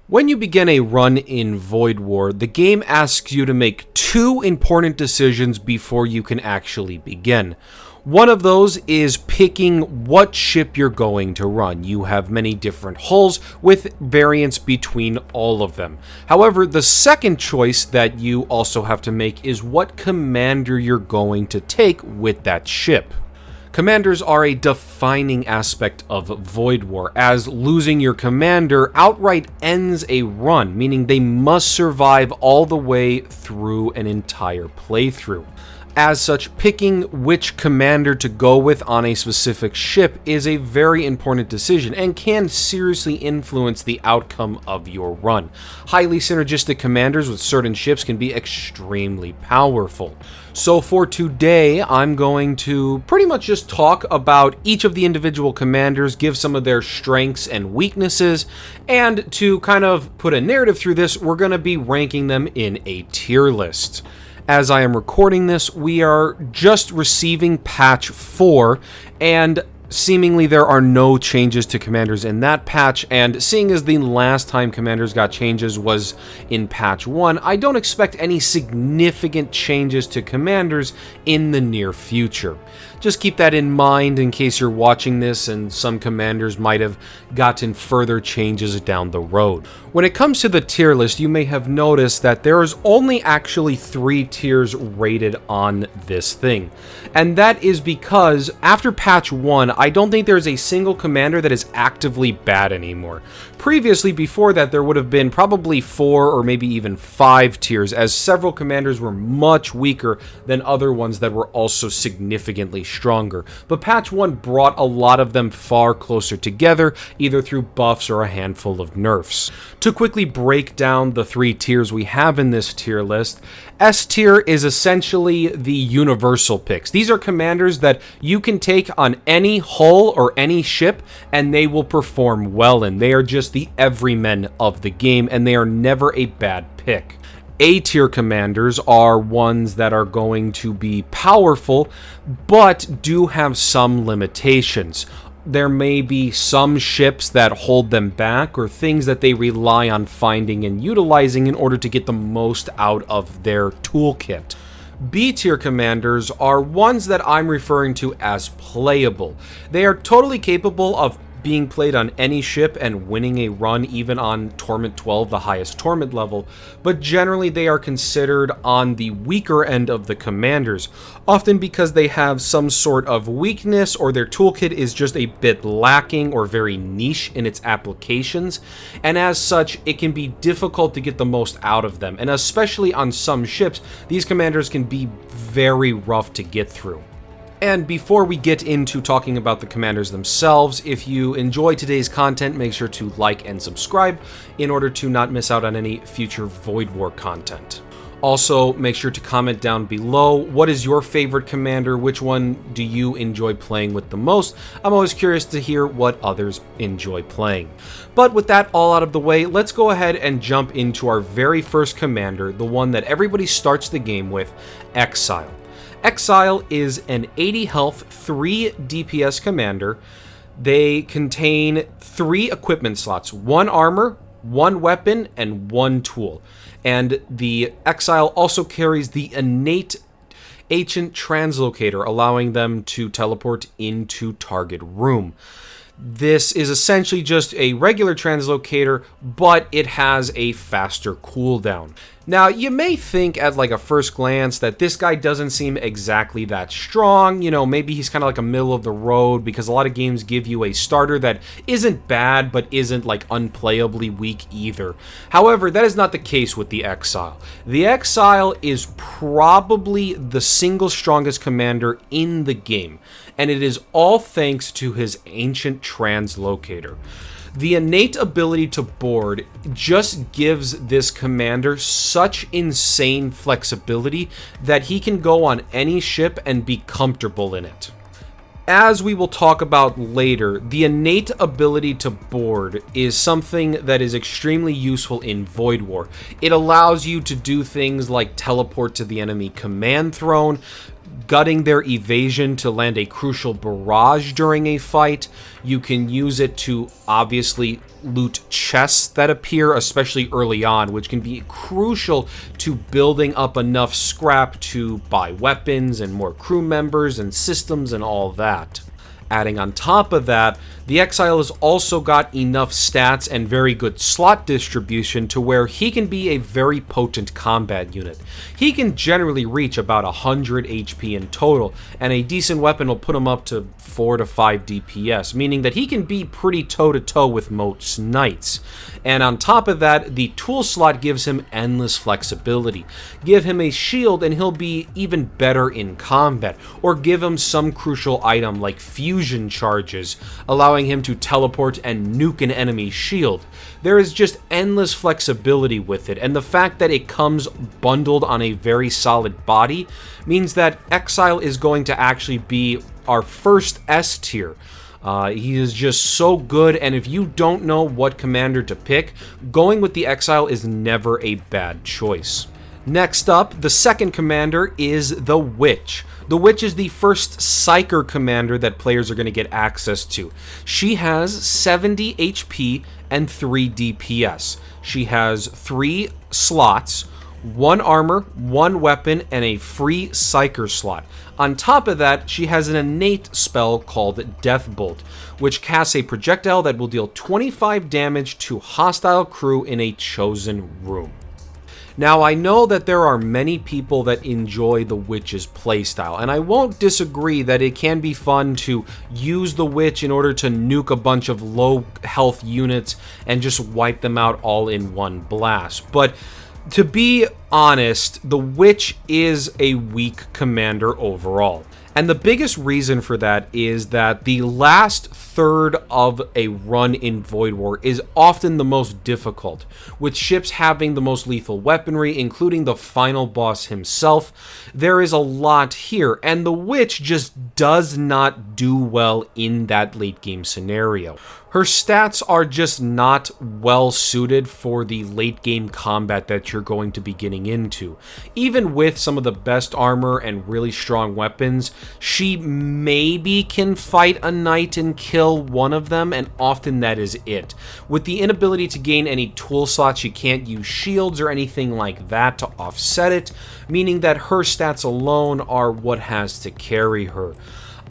When you begin a run in Void War, the game asks you to make two important decisions before you can actually begin. One of those is picking what ship you're going to run. You have many different hulls with variance between all of them. However, the second choice that you also have to make is what commander you're going to take with that ship. Commanders are a defining aspect of Void War, as losing your commander outright ends a run, meaning they must survive all the way through an entire playthrough. As such, picking which commander to go with on a specific ship is a very important decision and can seriously influence the outcome of your run. Highly synergistic commanders with certain ships can be extremely powerful. So for today, I'm going to pretty much just talk about each of the individual commanders, give some of their strengths and weaknesses, and to kind of put a narrative through this, we're going to be ranking them in a tier list. As I am recording this, we are just receiving patch 4, and seemingly there are no changes to commanders in that patch, and seeing as the last time commanders got changes was in patch 1, I don't expect any significant changes to commanders in the near future. Just keep that in mind in case you're watching this and some commanders might have gotten further changes down the road. When it comes to the tier list, you may have noticed that there is only actually 3 tiers rated on this thing. And that is because after patch 1, I don't think there's a single commander that is actively bad anymore. Previously, before that, there would have been probably 4 or maybe even 5 tiers, as several commanders were much weaker than other ones that were also significantly stronger. But patch 1 brought a lot of them far closer together, either through buffs or a handful of nerfs. To quickly break down the 3 tiers we have in this tier list, S tier is essentially the universal picks. These are commanders that you can take on any hull or any ship, and they will perform well in. They are just the everymen of the game, and they are never a bad pick. A tier commanders are ones that are going to be powerful, but do have some limitations. There may be some ships that hold them back, or things that they rely on finding and utilizing in order to get the most out of their toolkit. B tier commanders are ones that I'm referring to as playable. They are totally capable of being played on any ship and winning a run, even on Torment 12, the highest Torment level, but generally they are considered on the weaker end of the commanders, often because they have some sort of weakness or their toolkit is just a bit lacking or very niche in its applications, and as such, it can be difficult to get the most out of them, and especially on some ships, these commanders can be very rough to get through. And before we get into talking about the commanders themselves, if you enjoy today's content, make sure to like and subscribe in order to not miss out on any future Void War content. Also, make sure to comment down below, what is your favorite commander? Which one do you enjoy playing with the most? I'm always curious to hear what others enjoy playing. But with that all out of the way, let's go ahead and jump into our very first commander, the one that everybody starts the game with, Exile. Exile is an 80 health, 3 DPS commander. They contain 3 equipment slots, 1 armor, 1 weapon, and 1 tool. And the Exile also carries the innate Ancient Translocator, allowing them to teleport into target room. This is essentially just a regular translocator, but it has a faster cooldown. Now, you may think at like a first glance that this guy doesn't seem exactly that strong. You know, maybe he's kind of like a middle of the road, because a lot of games give you a starter that isn't bad, but isn't like unplayably weak either. However, that is not the case with the Exile. The Exile is probably the single strongest commander in the game, and it is all thanks to his Ancient Translocator. The innate ability to board just gives this commander such insane flexibility that he can go on any ship and be comfortable in it. As we will talk about later, the innate ability to board is something that is extremely useful in Void War. It allows you to do things like teleport to the enemy command throne, gutting their evasion to land a crucial barrage during a fight. You can use it to obviously loot chests that appear, especially early on, which can be crucial to building up enough scrap to buy weapons and more crew members and systems and all that. Adding on top of that, the Exile has also got enough stats and very good slot distribution to where he can be a very potent combat unit. He can generally reach about 100 HP in total, and a decent weapon will put him up to 4 to 5 DPS, meaning that he can be pretty toe-to-toe with most knights. And on top of that, the tool slot gives him endless flexibility. Give him a shield and he'll be even better in combat, or give him some crucial item like fusion charges, allowing him to teleport and nuke an enemy's shield. There is just endless flexibility with it, and the fact that it comes bundled on a very solid body means that Exile is going to actually be our first S tier. He is just so good, and if you don't know what commander to pick, going with the Exile is never a bad choice. Next up, the second commander is the Witch. The Witch is the first Psyker commander that players are going to get access to. She has 70 HP and 3 DPS. She has 3 slots, 1 armor, 1 weapon, and a free Psyker slot. On top of that, she has an innate spell called Death Bolt, which casts a projectile that will deal 25 damage to hostile crew in a chosen room. Now, I know that there are many people that enjoy the Witch's playstyle, and I won't disagree that it can be fun to use the Witch in order to nuke a bunch of low health units and just wipe them out all in one blast. But to be honest, the Witch is a weak commander overall. And the biggest reason for that is that the last third of a run in Void War is often the most difficult, with ships having the most lethal weaponry, including the final boss himself. There is a lot here, and the Witch just does not do well in that late game scenario. Her stats are just not well suited for the late game combat that you're going to be getting into. Even with some of the best armor and really strong weapons, she maybe can fight a knight and kill one of them, and often that is it. With the inability to gain any tool slots, she can't use shields or anything like that to offset it, meaning that her stats alone are what has to carry her.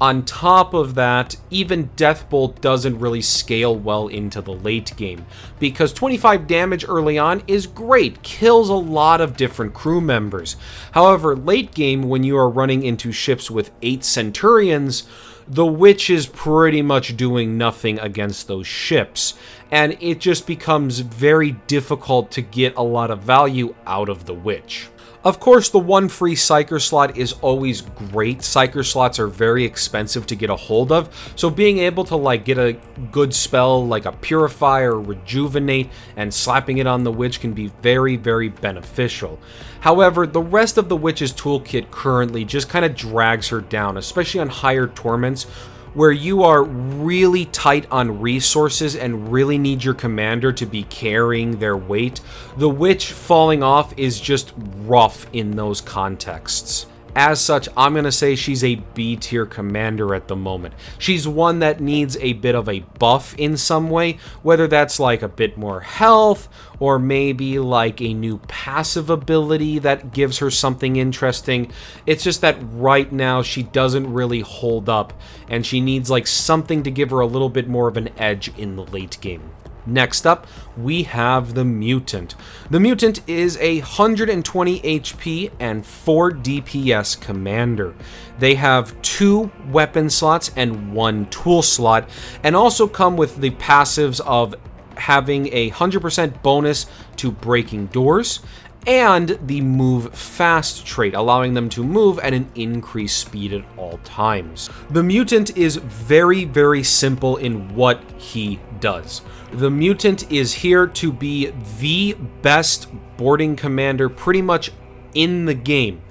On top of that, even Death Bolt doesn't really scale well into the late game, because 25 damage early on is great, kills a lot of different crew members. However, late game, when you are running into ships with 8 Centurions, the Witch is pretty much doing nothing against those ships, and it just becomes very difficult to get a lot of value out of the Witch. Of course, the one free Psyker slot is always great. Psyker slots are very expensive to get a hold of, so being able to get a good spell like a Purify or Rejuvenate and slapping it on the Witch can be very, very beneficial. However, the rest of the Witch's toolkit currently just kind of drags her down, especially on higher torments, where you are really tight on resources and really need your commander to be carrying their weight. The Witch falling off is just rough in those contexts. As such, I'm going to say she's a B tier commander at the moment. She's one that needs a bit of a buff in some way, whether that's like a bit more health, or maybe like a new passive ability that gives her something interesting. It's just that right now she doesn't really hold up, and she needs like something to give her a little bit more of an edge in the late game. Next up, we have the Mutant. The Mutant is a 120 HP and 4 DPS commander. They have 2 weapon slots and 1 tool slot, and also come with the passives of having a 100% bonus to breaking doors, and the move fast trait, allowing them to move at an increased speed at all times. The Mutant is very, very simple in what he does. The Mutant is here to be the best boarding commander pretty much in the game,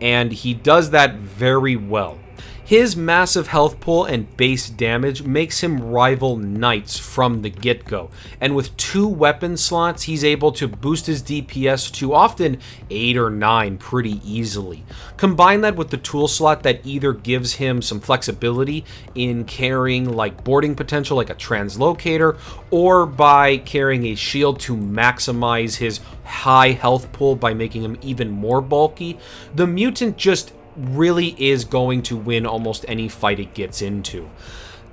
and he does that very well. His massive health pool and base damage makes him rival knights from the get-go, and with 2 weapon slots, he's able to boost his DPS to often 8 or 9 pretty easily. Combine that with the tool slot that either gives him some flexibility in carrying like boarding potential like a translocator, or by carrying a shield to maximize his high health pool by making him even more bulky, the Mutant just really is going to win almost any fight it gets into.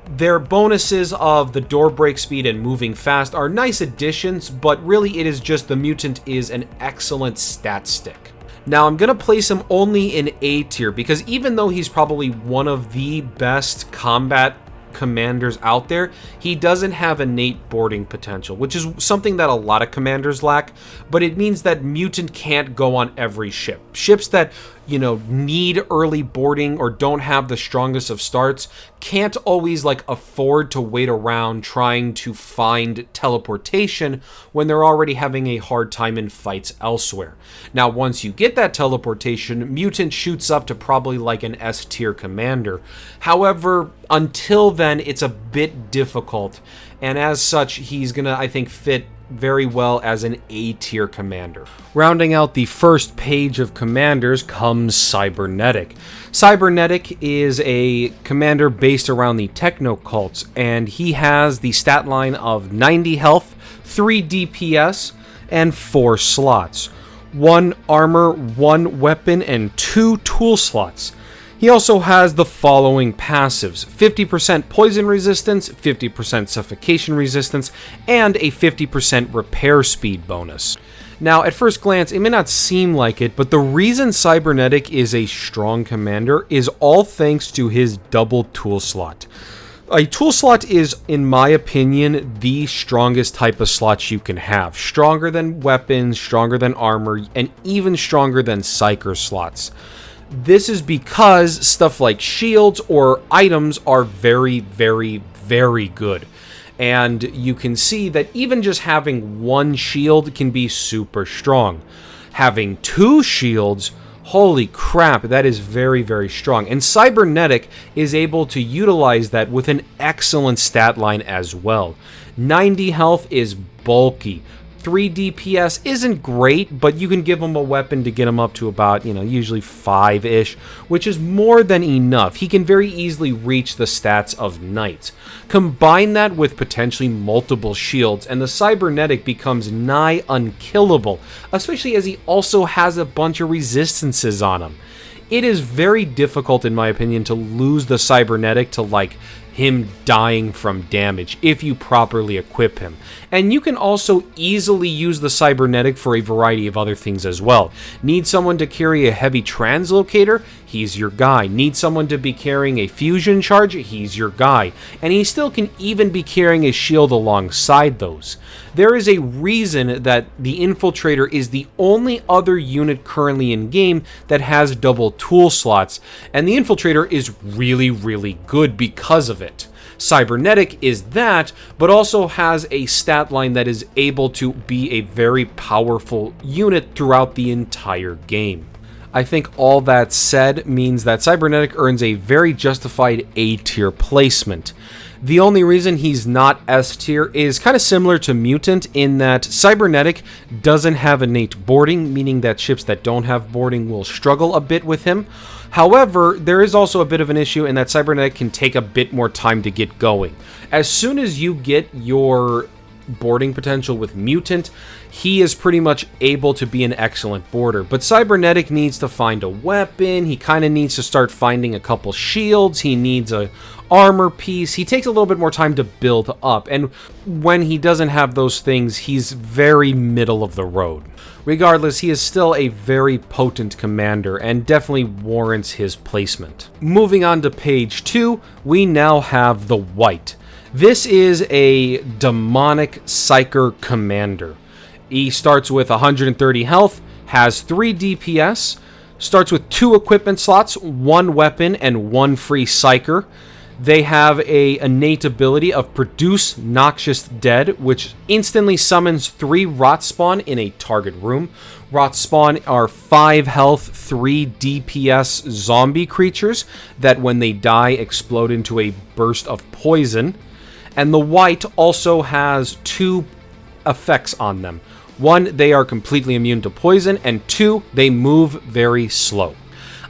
Their bonuses of the door break speed and moving fast are nice additions, but really it is just the Mutant is an excellent stat stick. Now I'm going to place him only in A tier because even though he's probably one of the best combat commanders out there, he doesn't have innate boarding potential, which is something that a lot of commanders lack, but it means that Mutant can't go on every ship. Ships that, you know, need early boarding or don't have the strongest of starts can't always like afford to wait around trying to find teleportation when they're already having a hard time in fights elsewhere. Now once you get that teleportation, Mutant shoots up to probably like an S tier commander. However, until then it's a bit difficult, and as such he's gonna, I think, fit very well as an A tier commander. Rounding out the first page of commanders comes Cybernetic. Cybernetic is a commander based around the techno cults, and he has the stat line of 90 health, 3 DPS, and 4 slots. 1 armor, 1 weapon, and 2 tool slots. He also has the following passives: 50% poison resistance, 50% suffocation resistance, and a 50% repair speed bonus. Now, at first glance, it may not seem like it, but the reason Cybernetic is a strong commander is all thanks to his double tool slot. A tool slot is, in my opinion, the strongest type of slot you can have. Stronger than weapons, stronger than armor, and even stronger than psyker slots. This is because stuff like shields or items are very, very, very good. And you can see that even just having 1 shield can be super strong. Having 2 shields, holy crap, that is very, very strong. And Cybernetic is able to utilize that with an excellent stat line as well. 90 health is bulky. 3 DPS isn't great, but you can give him a weapon to get him up to about, usually 5-ish, which is more than enough. He can very easily reach the stats of knights. Combine that with potentially multiple shields, and the Cybernetic becomes nigh unkillable, especially as he also has a bunch of resistances on him. It is very difficult, in my opinion, to lose the Cybernetic to, like, him dying from damage if you properly equip him. And you can also easily use the Cybernetic for a variety of other things as well. Need someone to carry a heavy translocator? He's your guy. Need someone to be carrying a fusion charge? He's your guy. And he still can even be carrying a shield alongside those. There is a reason that the Infiltrator is the only other unit currently in game that has double tool slots, and the Infiltrator is really, really good because of it. Cybernetic is that, but also has a stat line that is able to be a very powerful unit throughout the entire game. I think all that said means that Cybernetic earns a very justified A tier placement. The only reason he's not S tier is kind of similar to Mutant in that Cybernetic doesn't have innate boarding, meaning that ships that don't have boarding will struggle a bit with him. However, there is also a bit of an issue in that Cybernetic can take a bit more time to get going. As soon as you get your boarding potential with Mutant, he is pretty much able to be an excellent boarder. But Cybernetic needs to find a weapon, he kind of needs to start finding a couple shields, he needs a armor piece, he takes a little bit more time to build up, and when he doesn't have those things, he's very middle of the road. Regardless, he is still a very potent commander and definitely warrants his placement. Moving on to page 2, we now have the Wight. This is a demonic psyker commander. He starts with 130 health, has 3 DPS, starts with 2 equipment slots, 1 weapon, and 1 free psyker. They have a innate ability of Produce Noxious Dead, which instantly summons 3 Rot Spawn in a target room. Rot Spawn are 5 health, 3 DPS zombie creatures that when they die explode into a burst of poison. And the Wight also has 2 effects on them. 1, they are completely immune to poison, and 2, they move very slow.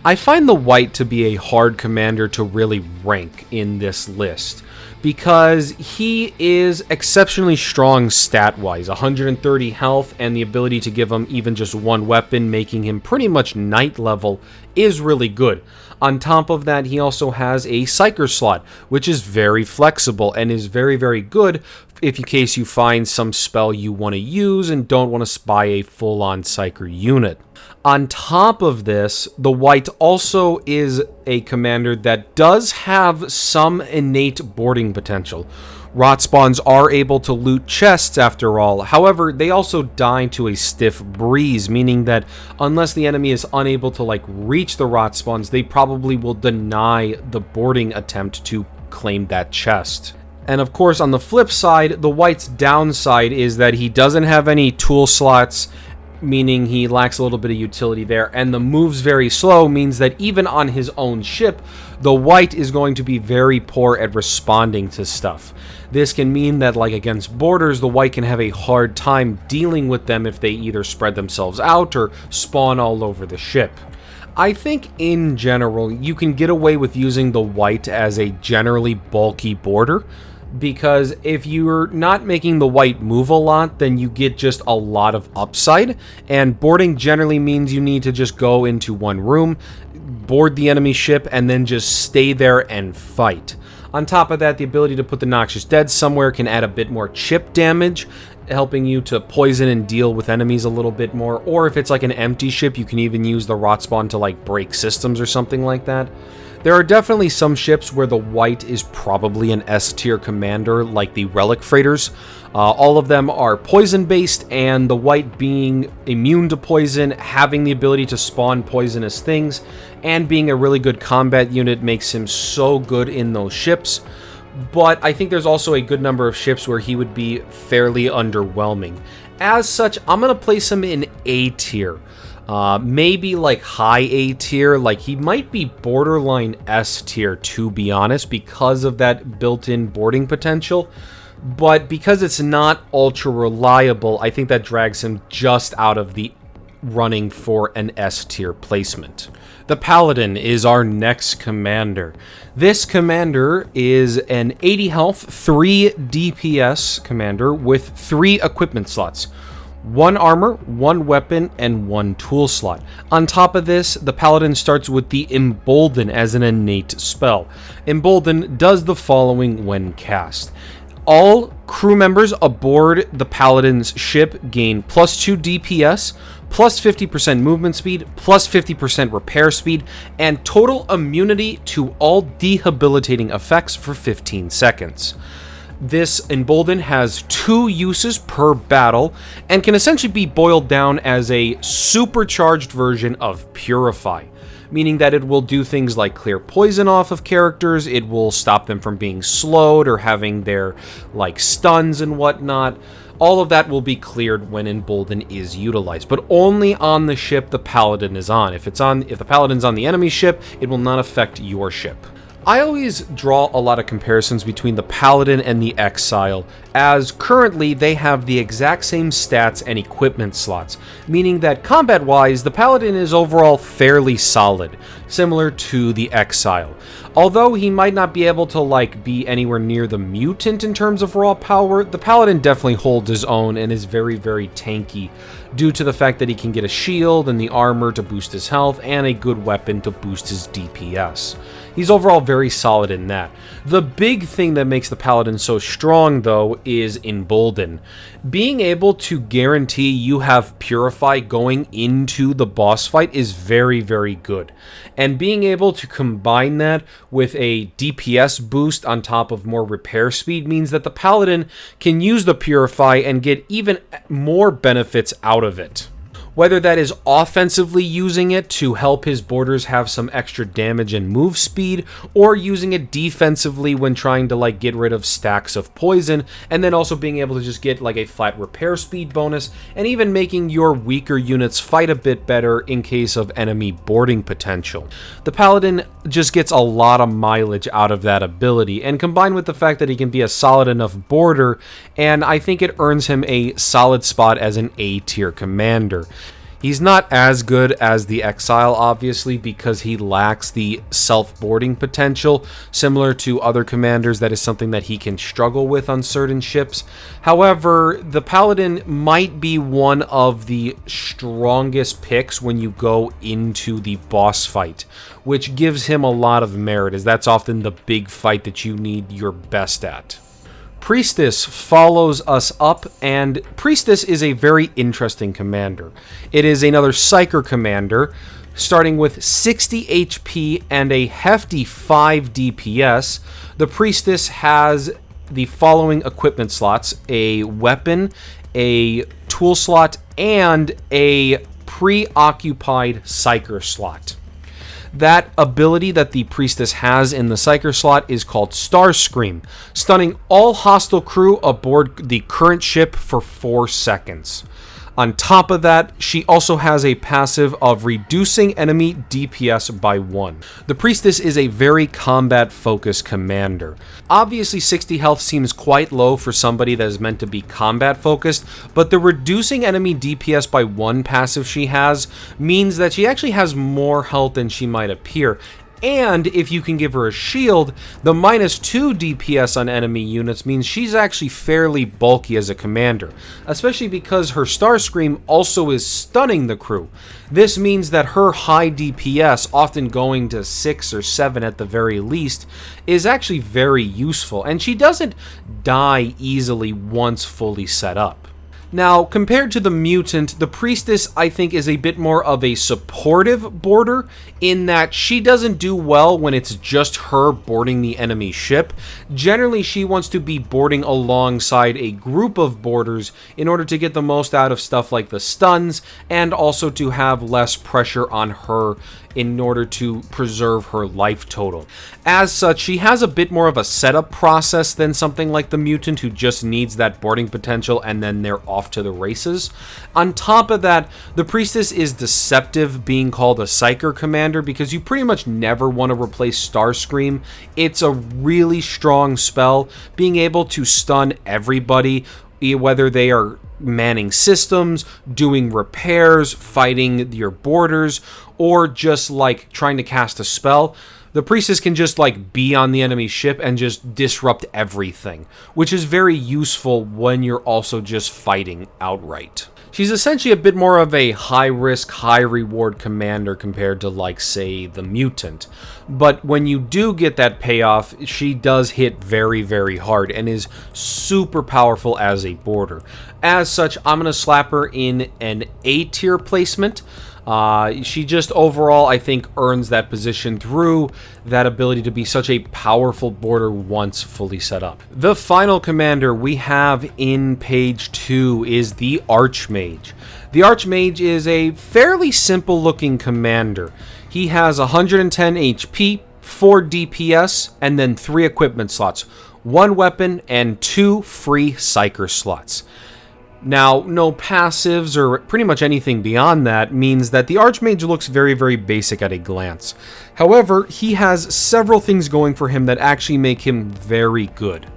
I find the Wight to be a hard commander to really rank in this list because he is exceptionally strong stat-wise, 130 health, and the ability to give him even just 1 weapon, making him pretty much knight level, is really good. On top of that, he also has a Psyker slot, which is very flexible and is very, very good if in case you find some spell you want to use and don't want to spy a full-on Psyker unit. On top of this, the Wight also is a commander that does have some innate boarding potential. Rot spawns are able to loot chests after all, however, they also die to a stiff breeze, meaning that unless the enemy is unable to reach the rot spawns, they probably will deny the boarding attempt to claim that chest. And of course, on the flip side, the Wight's downside is that he doesn't have any tool slots, meaning he lacks a little bit of utility there, and the move's very slow means that even on his own ship, the Wight is going to be very poor at responding to stuff. This can mean that, against boarders, the Wight can have a hard time dealing with them if they either spread themselves out or spawn all over the ship. I think, in general, you can get away with using the Wight as a generally bulky boarder, because if you're not making the Wight move a lot, then you get just a lot of upside, and boarding generally means you need to just go into one room, board the enemy ship, and then just stay there and fight. On top of that, the ability to put the Noxious Dead somewhere can add a bit more chip damage, helping you to poison and deal with enemies a little bit more, or if it's an empty ship, you can even use the Rot Spawn to break systems or something like that. There are definitely some ships where the Wight is probably an S-tier commander, like the Relic Freighters. All of them are poison-based, and the Wight being immune to poison, having the ability to spawn poisonous things, and being a really good combat unit makes him so good in those ships. But I think there's also a good number of ships where he would be fairly underwhelming. As such, I'm going to place him in A-tier. Maybe high A tier, he might be borderline S tier to be honest, because of that built-in boarding potential, but because it's not ultra reliable, I think that drags him just out of the running for an S tier placement. The Paladin is our next commander. This commander is an 80 health, 3 DPS commander with 3 equipment slots. 1 armor, 1 weapon, and 1 tool slot. On top of this, the Paladin starts with the Embolden as an innate spell. Embolden does the following when cast. All crew members aboard the Paladin's ship gain plus 2 DPS, plus 50% movement speed, plus 50% repair speed, and total immunity to all debilitating effects for 15 seconds. This Embolden has 2 uses per battle and can essentially be boiled down as a supercharged version of Purify, meaning that it will do things like clear poison off of characters, it will stop them from being slowed or having their stuns and whatnot. All of that will be cleared when Embolden is utilized, but only on the ship the Paladin is on. If the Paladin's on the enemy ship, it will not affect your ship. I always draw a lot of comparisons between the Paladin and the Exile, as currently they have the exact same stats and equipment slots, meaning that combat-wise, the Paladin is overall fairly solid, similar to the Exile. Although he might not be able to be anywhere near the Mutant in terms of raw power, the Paladin definitely holds his own and is very, very tanky, due to the fact that he can get a shield and the armor to boost his health and a good weapon to boost his DPS. He's overall very solid in that. The big thing that makes the Paladin so strong, though, is Embolden. Being able to guarantee you have Purify going into the boss fight is very, very good. And being able to combine that with a DPS boost on top of more repair speed means that the Paladin can use the Purify and get even more benefits out of it. Whether that is offensively using it to help his boarders have some extra damage and move speed, or using it defensively when trying to like get rid of stacks of poison, and then also being able to just get like a flat repair speed bonus, and even making your weaker units fight a bit better in case of enemy boarding potential. The Paladin just gets a lot of mileage out of that ability, and combined with the fact that he can be a solid enough boarder, and I think it earns him a solid spot as an A tier commander. He's not as good as the Exile, obviously, because he lacks the self-boarding potential. Similar to other commanders, that is something that he can struggle with on certain ships. However, the Paladin might be one of the strongest picks when you go into the boss fight, which gives him a lot of merit, as that's often the big fight that you need your best at. Priestess follows us up, and Priestess is a very interesting commander. It is another Psyker commander, starting with 60 HP and a hefty 5 DPS. The Priestess has the following equipment slots: a weapon, a tool slot, and a preoccupied Psyker slot. That ability that the Priestess has in the Psyker slot is called Starscream, stunning all hostile crew aboard the current ship for 4 seconds. On top of that, she also has a passive of reducing enemy DPS by 1. The Priestess is a very combat-focused commander. Obviously, 60 health seems quite low for somebody that is meant to be combat-focused, but the reducing enemy DPS by 1 passive she has means that she actually has more health than she might appear. And if you can give her a shield, the -2 DPS on enemy units means she's actually fairly bulky as a commander, especially because her Starscream also is stunning the crew. This means that her high DPS, often going to 6 or 7 at the very least, is actually very useful, and she doesn't die easily once fully set up. Now, compared to the Mutant, the Priestess, I think, is a bit more of a supportive boarder, in that she doesn't do well when it's just her boarding the enemy ship. Generally, she wants to be boarding alongside a group of boarders in order to get the most out of stuff like the stuns, and also to have less pressure on her in order to preserve her life total. As such, she has a bit more of a setup process than something like the Mutant, who just needs that boarding potential and then they're off to the races. On top of that, the Priestess is deceptive being called a Psyker commander, because you pretty much never want to replace Starscream. It's a really strong spell, being able to stun everybody, whether they are manning systems, doing repairs, fighting your boarders, or just like trying to cast a spell. The Priestess can just like be on the enemy ship and just disrupt everything, which is very useful when you're also just fighting outright. She's essentially a bit more of a high-risk, high-reward commander compared to, like, say, the Mutant. But when you do get that payoff, she does hit very, very hard and is super powerful as a boarder. As such, I'm going to slap her in an A-tier placement. She just overall, I think, earns that position through that ability to be such a powerful boarder once fully set up. The final commander we have in page 2 is the Archmage. The Archmage is a fairly simple looking commander. He has 110 HP, 4 DPS, and then 3 equipment slots, 1 weapon, and 2 free Psyker slots. Now, no passives or pretty much anything beyond that means that the Archmage looks very, very basic at a glance. However, he has several things going for him that actually make him very good.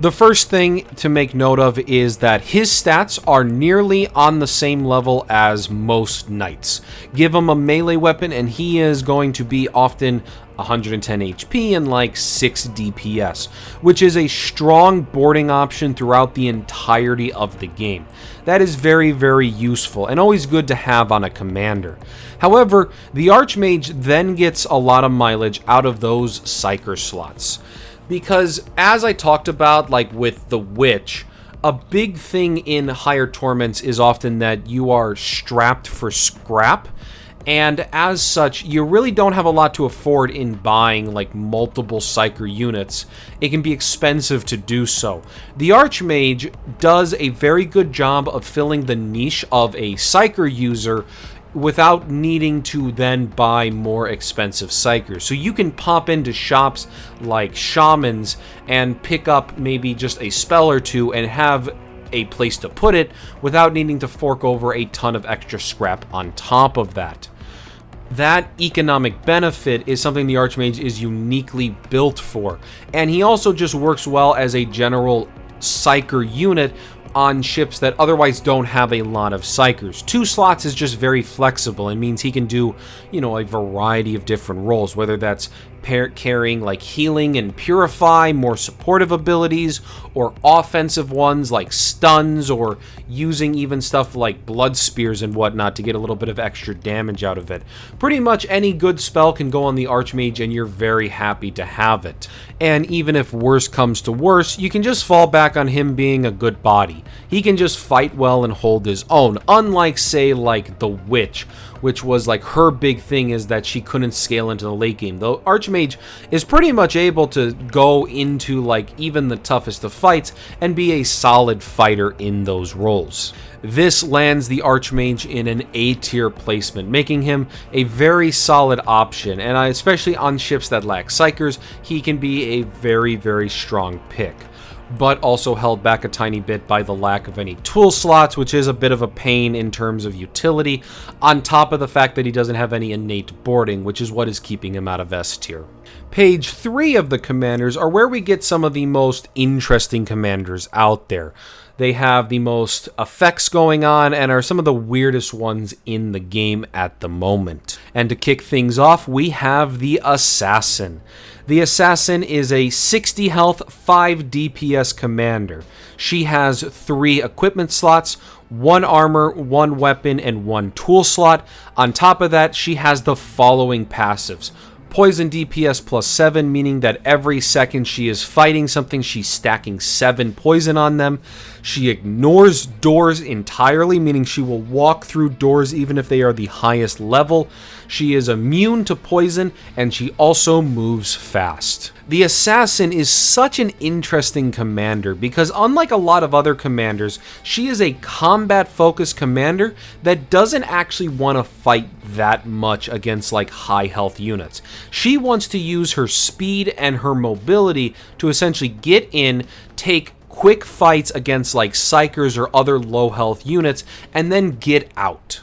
The first thing to make note of is that his stats are nearly on the same level as most knights. Give him a melee weapon and he is going to be often 110 HP and like 6 DPS, which is a strong boarding option throughout the entirety of the game. That is very, very useful and always good to have on a commander. However, the Archmage then gets a lot of mileage out of those Psyker slots. Because as I talked about, like with the Witch, a big thing in higher torments is often that you are strapped for scrap, And as such, you really don't have a lot to afford in buying like multiple Psyker units. It can be expensive to do so. The Archmage does a very good job of filling the niche of a Psyker user without needing to then buy more expensive Psykers. So you can pop into shops like Shamans and pick up maybe just a spell or two and have a place to put it without needing to fork over a ton of extra scrap on top of that. That economic benefit is something the Archmage is uniquely built for, and he also just works well as a general Psyker unit on ships that otherwise don't have a lot of Psykers. 2 slots is just very flexible and means he can do, a variety of different roles, whether that's carrying like healing and purify, more supportive abilities, or offensive ones like stuns, or using even stuff like blood spears and whatnot to get a little bit of extra damage out of it. Pretty much any good spell can go on the Archmage and you're very happy to have it. And even if worse comes to worse, you can just fall back on him being a good body. He can just fight well and hold his own, unlike say like the Witch, which was like her big thing is that she couldn't scale into the late game. Though Archmage is pretty much able to go into like even the toughest of fights and be a solid fighter in those roles. This lands the Archmage in an A tier placement, making him a very solid option, and especially on ships that lack Psykers, he can be a very, very strong pick. But also held back a tiny bit by the lack of any tool slots, which is a bit of a pain in terms of utility, on top of the fact that he doesn't have any innate boarding, which is what is keeping him out of S tier. Page 3 of the commanders are where we get some of the most interesting commanders out there. They have the most effects going on and are some of the weirdest ones in the game at the moment. And to kick things off, we have the Assassin. The Assassin is a 60 health, 5 DPS commander. She has 3 equipment slots, 1 armor, 1 weapon, and 1 tool slot. On top of that, she has the following passives. Poison DPS plus 7, meaning that every second she is fighting something, she's stacking 7 poison on them. She ignores doors entirely, meaning she will walk through doors even if they are the highest level. She is immune to poison, and she also moves fast. The Assassin is such an interesting commander because unlike a lot of other commanders, she is a combat-focused commander that doesn't actually want to fight that much against like high health units. She wants to use her speed and her mobility to essentially get in, take quick fights against like Psykers or other low health units, and then get out.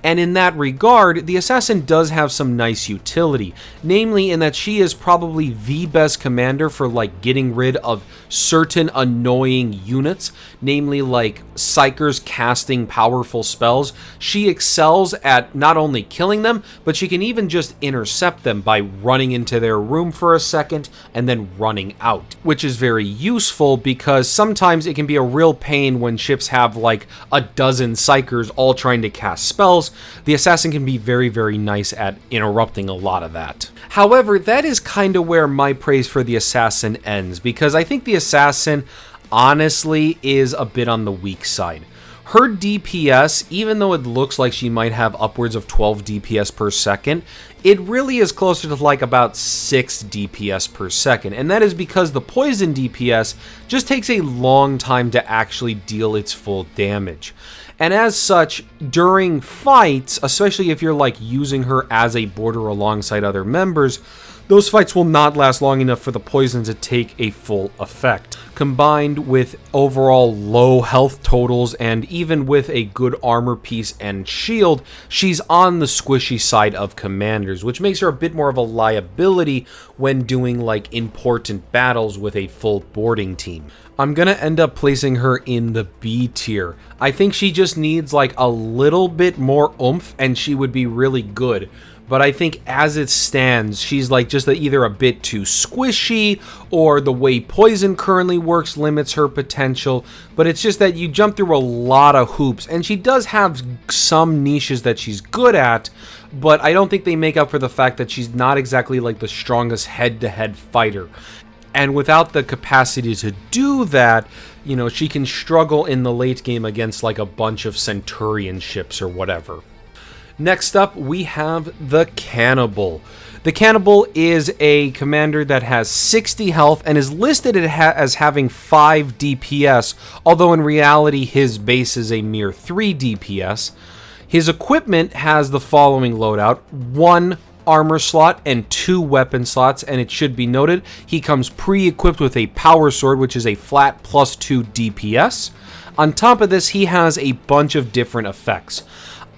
And in that regard, the Assassin does have some nice utility, namely in that she is probably the best commander for like getting rid of certain annoying units, namely like Psykers casting powerful spells. She excels at not only killing them, but she can even just intercept them by running into their room for a second and then running out, which is very useful because sometimes it can be a real pain when ships have like a dozen Psykers all trying to cast spells. The Assassin can be very, very nice at interrupting a lot of that. However, that is kind of where my praise for the Assassin ends, because I think the Assassin honestly is a bit on the weak side. Her DPS, even though it looks like she might have upwards of 12 DPS per second, it really is closer to like about 6 DPS per second, and that is because the poison DPS just takes a long time to actually deal its full damage. And as such, during fights, especially if you're like using her as a boarder alongside other members, those fights will not last long enough for the poison to take a full effect. Combined with overall low health totals and even with a good armor piece and shield, she's on the squishy side of commanders, which makes her a bit more of a liability when doing like important battles with a full boarding team. I'm gonna end up placing her in the B tier. I think she just needs like a little bit more oomph and she would be really good. But I think as it stands, she's like just either a bit too squishy, or the way poison currently works limits her potential. But it's just that you jump through a lot of hoops, and she does have some niches that she's good at, but I don't think they make up for the fact that she's not exactly like the strongest head-to-head fighter. And without the capacity to do that, you know, she can struggle in the late game against like a bunch of Centurion ships or whatever. Next up, we have the Cannibal. The Cannibal is a commander that has 60 health and is listed as having 5 DPS, although in reality his base is a mere 3 DPS. His equipment has the following loadout: 1 armor slot and 2 weapon slots, and it should be noted he comes pre-equipped with a power sword, which is a flat +2 DPS. On top of this, he has a bunch of different effects.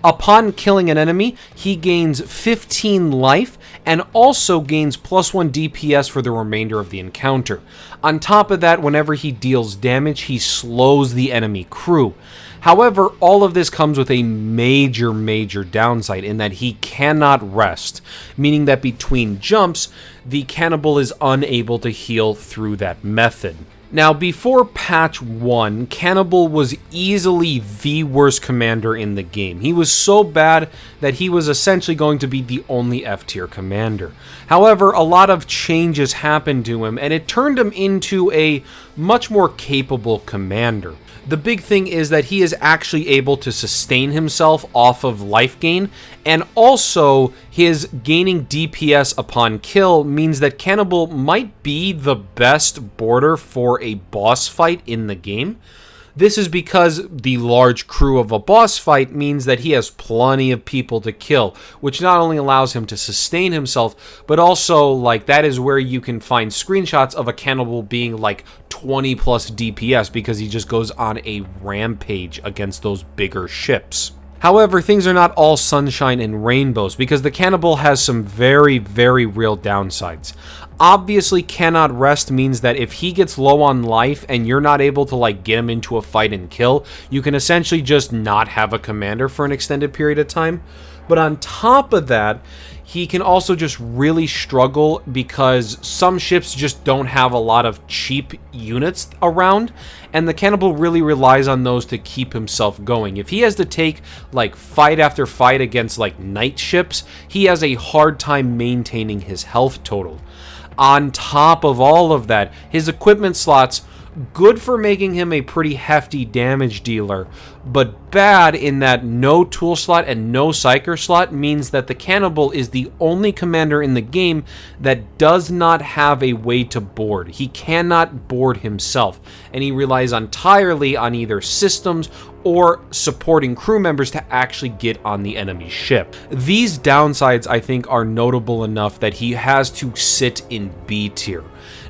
Upon killing an enemy, he gains 15 life and also gains +1 DPS for the remainder of the encounter. On top of that, whenever he deals damage, he slows the enemy crew. However, all of this comes with a major downside in that he cannot rest, meaning that between jumps, the Cannibal is unable to heal through that method. Now, before patch 1, Cannibal was easily the worst commander in the game. He was so bad that he was essentially going to be the only F-tier commander. However, a lot of changes happened to him, and it turned him into a much more capable commander. The big thing is that he is actually able to sustain himself off of life gain, and also his gaining DPS upon kill means that Cannibal might be the best boarder for a boss fight in the game. This is because the large crew of a boss fight means that he has plenty of people to kill, which not only allows him to sustain himself, but also, that is where you can find screenshots of a Cannibal being 20 plus DPS because he just goes on a rampage against those bigger ships. However, things are not all sunshine and rainbows because the Cannibal has some very real downsides. Obviously, cannot rest means that if he gets low on life and you're not able to get him into a fight and kill, you can essentially just not have a commander for an extended period of time. But on top of that, he can also just really struggle because some ships just don't have a lot of cheap units around, and the Cannibal really relies on those to keep himself going. If he has to take fight after fight against night ships, he has a hard time maintaining his health total. On top of all of that, his equipment slots, good for making him a pretty hefty damage dealer, but bad in that no tool slot and no psyker slot means that the Cannibal is the only commander in the game that does not have a way to board. He cannot board himself, and he relies entirely on either systems or supporting crew members to actually get on the enemy ship. These downsides, I think, are notable enough that he has to sit in B tier.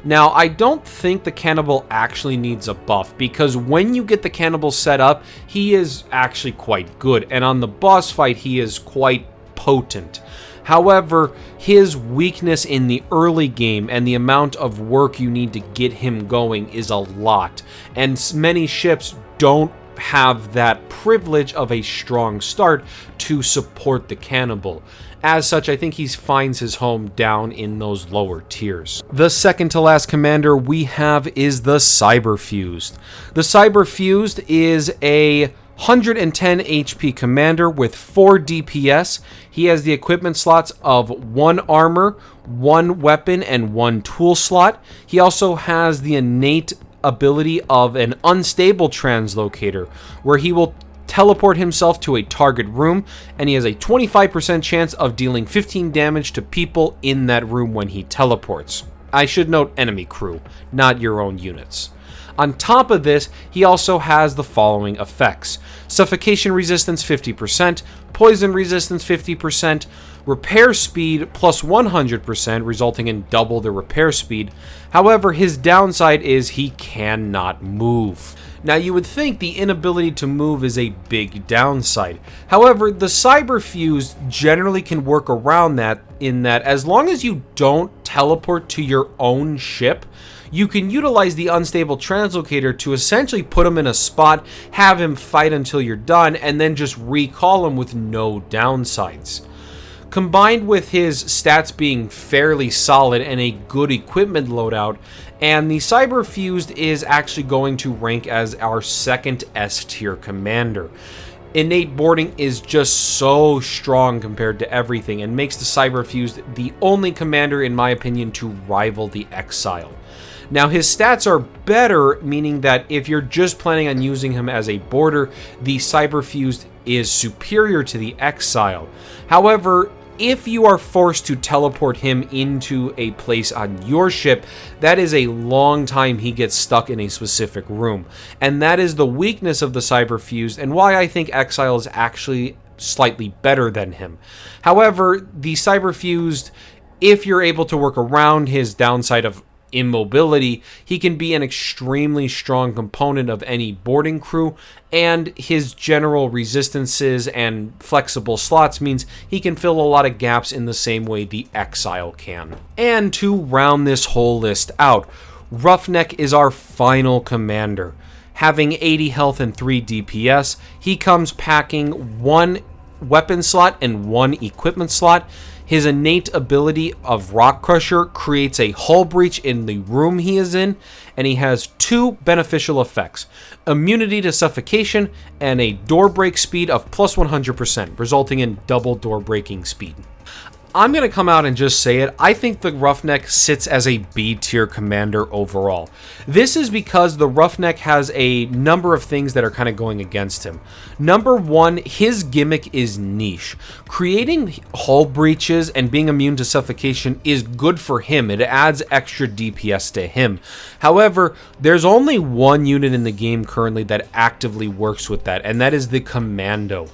Now, I don't think the Cannibal actually needs a buff, because when you get the Cannibal set up, he is actually quite good, and on the boss fight, he is quite potent. However, his weakness in the early game and the amount of work you need to get him going is a lot, and many ships don't have that privilege of a strong start to support the Cannibal. As such, I think he finds his home down in those lower tiers. The second to last commander we have is the Cyberfused. The Cyberfused is a 110 HP commander with 4 DPS. He has the equipment slots of 1 armor, 1 weapon, and 1 tool slot. He also has the innate ability of an unstable translocator, where he will teleport himself to a target room, and he has a 25% chance of dealing 15 damage to people in that room when he teleports. I should note enemy crew, not your own units. On top of this, he also has the following effects: suffocation resistance 50%, poison resistance 50%, repair speed plus 100%, resulting in double the repair speed. However, his downside is he cannot move. Now, you would think the inability to move is a big downside. However, the Cyberfused generally can work around that, in that as long as you don't teleport to your own ship, you can utilize the unstable translocator to essentially put him in a spot, have him fight until you're done, and then just recall him with no downsides. Combined with his stats being fairly solid and a good equipment loadout, and the Cyberfused is actually going to rank as our second S tier commander. Innate boarding is just so strong compared to everything, and makes the Cyberfused the only commander, in my opinion, to rival the Exile. Now, his stats are better, meaning that if you're just planning on using him as a boarder, the Cyberfused is superior to the Exile. However, if you are forced to teleport him into a place on your ship, that is a long time he gets stuck in a specific room. And that is the weakness of the Cyberfused, and why I think Exile is actually slightly better than him. However, the Cyberfused, if you're able to work around his downside of immobility, he can be an extremely strong component of any boarding crew, and his general resistances and flexible slots means he can fill a lot of gaps in the same way the Exile can. And to round this whole list out, Roughneck is our final commander. Having 80 health and 3 DPS, he comes packing 1 weapon slot and 1 equipment slot. His innate ability of Rock Crusher creates a hull breach in the room he is in, and he has 2 beneficial effects: immunity to suffocation and a door break speed of plus 100%, resulting in double door breaking speed. I'm going to come out and just say it. I think the Roughneck sits as a B tier commander overall. This is because the Roughneck has a number of things that are kind of going against him. Number 1, his gimmick is niche. Creating hull breaches and being immune to suffocation is good for him. It adds extra DPS to him. However, there's only one unit in the game currently that actively works with that, and that is the Commando.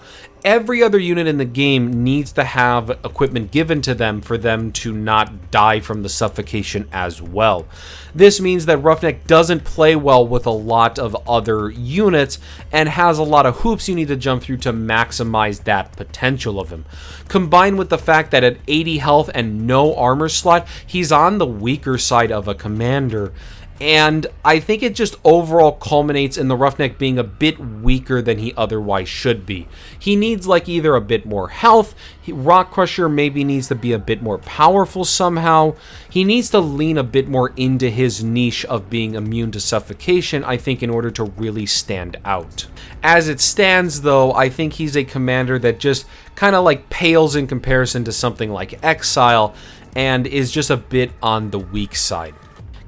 Every other unit in the game needs to have equipment given to them for them to not die from the suffocation as well. This means that Roughneck doesn't play well with a lot of other units and has a lot of hoops you need to jump through to maximize that potential of him. Combined with the fact that at 80 health and no armor slot, he's on the weaker side of a commander. And I think it just overall culminates in the Roughneck being a bit weaker than he otherwise should be. He needs like either a bit more health, Rock Crusher maybe needs to be a bit more powerful somehow. He needs to lean a bit more into his niche of being immune to suffocation, I think, in order to really stand out. As it stands though, I think he's a commander that just kind of like pales in comparison to something like Exile and is just a bit on the weak side.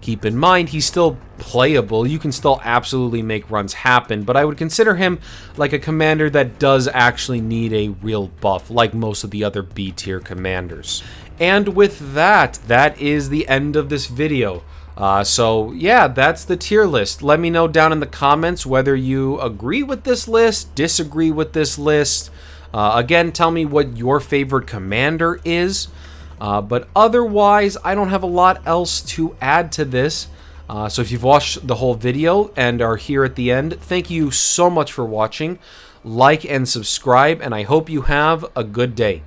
Keep in mind, he's still playable. You can still absolutely make runs happen, but I would consider him like a commander that does actually need a real buff, like most of the other B-tier commanders. And with that, that is the end of this video. So yeah, that's the tier list. Let me know down in the comments whether you agree with this list, disagree with this list. Again, tell me what your favorite commander is. But otherwise, I don't have a lot else to add to this. So if you've watched the whole video and are here at the end, thank you so much for watching. Like and subscribe, and I hope you have a good day.